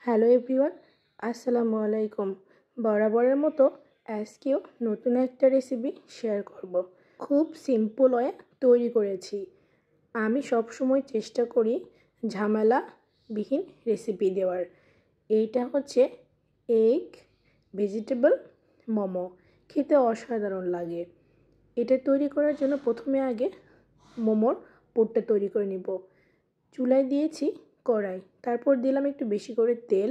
Hello everyone, আসসালামু আলাইকুম। বরাবরের মতো আজকেও নতুন একটা রেসিপি শেয়ার করব। খুব সিম্পল ওয়ে তৈরি করেছি। আমি সবসময় চেষ্টা করি ঝামেলাবিহীন রেসিপি দেওয়ার। এইটা হচ্ছে এগ ভেজিটেবল মোমো। খেতে অসাধারণ লাগে। এটা তৈরি করার জন্য প্রথমে আগে মোমোর পুরটা তৈরি করে নিব। চুলায় দিয়েছি কড়াই, তারপর দিলাম একটু বেশি করে তেল।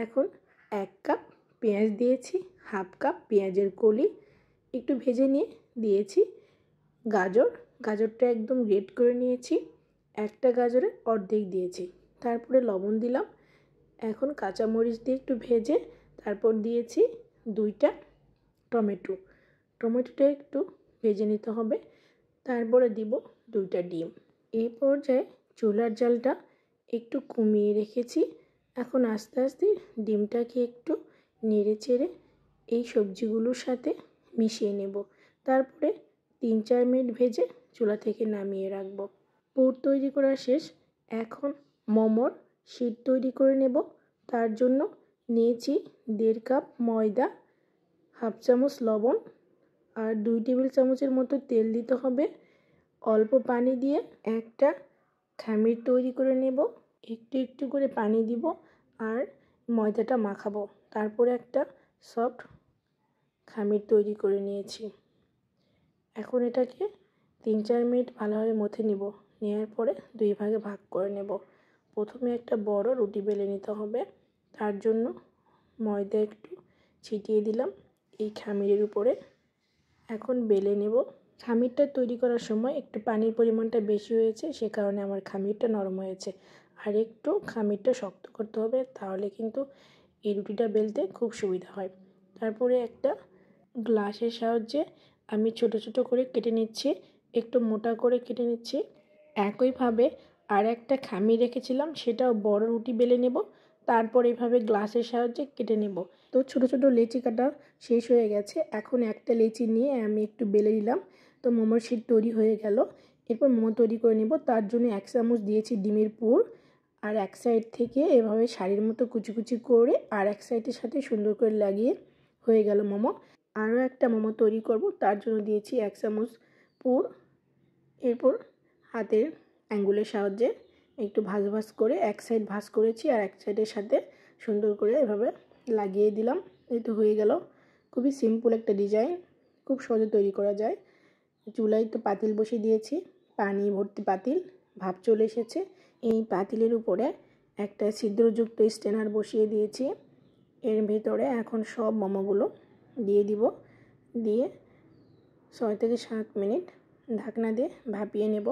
এখন 1 কাপ পেঁয়াজ দিয়েছি, হাফ কাপ পেঁয়াজের কলি একটু ভেজে নিয়ে দিয়েছি গাজরটা একদম রেড করে নিয়েছি। একটা গাজরের অর্ধেক দিয়েছি, তারপরে লবণ দিলাম। এখন কাঁচামরিচ দিয়ে একটু ভেজে তারপর দিয়েছি 2টা টমেটোটা একটু ভেজে নিতে হবে। তারপরে দিব 2টা ডিম। এই পর্যায়ে চুলার জালটা একটু কমিয়ে রেখেছি। এখন আস্তে আস্তে ডিমটাকে একটু নেড়ে চেড়ে এই সবজিগুলোর সাথে মিশিয়ে নেব। তারপরে 3-4 মিনিট ভেজে চুলা থেকে নামিয়ে রাখব। পুর তৈরি করা শেষ। এখন মোমোর শীট তৈরি করে নেব। তার জন্য নিয়েছি 1.5 কাপ ময়দা, হাফ চামচ লবণ আর 2 টেবিল চামচের মতো তেল দিতে হবে। অল্প পানি দিয়ে একটা খামির তৈরি করে নেব। একটু একটু করে পানি দিব আর ময়দাটা মাখাবো। তারপরে একটা সফট খামির তৈরি করে নিয়েছি। এখন এটাকে 3-4 মিনিট ভালোভাবে মথে নেব। নেওয়ার পরে 2 ভাগে ভাগ করে নেব। প্রথমে একটা বড় রুটি বেলে নিতে হবে। তার জন্য ময়দা একটু ছিটিয়ে দিলাম এই খামিরের উপরে। এখন বেলে নেব। খামিরটা তৈরি করার সময় একটু পানির পরিমাণটা বেশি হয়েছে, সে কারণে আমার খামিরটা নরম হয়েছে। আর একটু খামিরটা শক্ত করতে হবে, তাহলে কিন্তু এই রুটিটা বেলতে খুব সুবিধা হয়। তারপরে একটা গ্লাসের সাহায্যে আমি ছোট ছোট করে কেটে নিচ্ছি, একটু মোটা করে কেটে নিচ্ছি। একইভাবে আর একটা খামির রেখেছিলাম, সেটাও বড় রুটি বেলে নেব। তারপর এইভাবে গ্লাসের সাহায্যে কেটে নেব। তো ছোট ছোট লেচি কাটা শেষ হয়ে গেছে। এখন একটা লেচি নিয়ে আমি একটু বেলে নিলাম। তো মোমোর শীট তৈরি হয়ে গেল। এরপর মোমো তৈরি করে নেব। তার জন্য 1 চামচ দিয়েছি ডিমের পুর, আর এক সাইড থেকে এভাবে শাড়ির মতো কুচি কুচি করে আর এক সাইডের সাথে সুন্দর করে লাগিয়ে হয়ে গেল মোমো। আরও একটা মোমো তৈরি করব, তার জন্য দিয়েছি 1 চামচ পুর। এরপর হাতের আঙ্গুলের সাহায্যে একটু ভাঁজ করে এক সাইড ভাঁজ করেছি আর এক সাইডের সাথে সুন্দর করে এভাবে লাগিয়ে দিলাম। এই তো হয়ে গেল। খুবই সিম্পল একটা ডিজাইন, খুব সহজে তৈরি করা যায়। চুলায় তো পাতিল বসিয়ে দিয়েছি, পানি ভর্তি পাতিল, ভাপ চলে এসেছে। এই পাতিলের উপরে একটা ছিদ্রযুক্ত স্ট্যানার বসিয়ে দিয়েছি। এর ভেতরে এখন সব মোমোগুলো দিয়ে দিব। দিয়ে 6 থেকে 7 মিনিট ঢাকনা দিয়ে ভাপিয়ে নেব।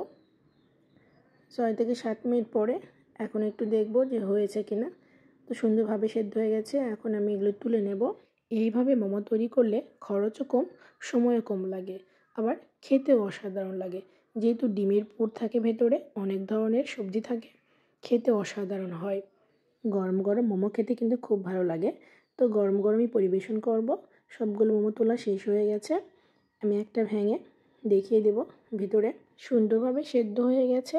6 থেকে 7 মিনিট পরে এখন একটু দেখব যে হয়েছে কিনা। তো সুন্দরভাবে সেদ্ধ হয়ে গেছে। এখন আমি এগুলো তুলে নেব। এইভাবে মোমো তৈরি করলে খরচও কম, সময়ও কম লাগে, আবার খেতেও অসাধারণ লাগে। যেহেতু ডিমের পুর থাকে ভেতরে, অনেক ধরনের সবজি থাকে, খেতে অসাধারণ হয়। গরম গরম মোমো খেতে কিন্তু খুব ভালো লাগে। তো গরম গরমই পরিবেশন করব। সবগুলো মোমো তোলা শেষ হয়ে গেছে। আমি একটা ভেঙে দেখিয়ে দেব। ভিতরে সুন্দরভাবে সেদ্ধ হয়ে গেছে।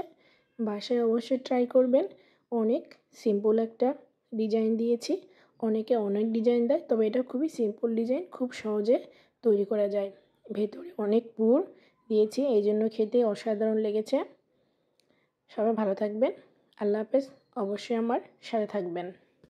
বাসায় অবশ্যই ট্রাই করবেন। অনেক সিম্পল একটা ডিজাইন দিয়েছি। অনেকে অনেক ডিজাইন দেয়, তবে এটা খুবই সিম্পল ডিজাইন, খুব সহজে তৈরি করা যায়। ভেতরে অনেক পুর দিয়েছি, এই জন্য খেতে অসাধারণ লেগেছে। সবাই ভালো থাকবেন। আল্লাহ হাফেজ। অবশ্যই আমার সাথে থাকবেন।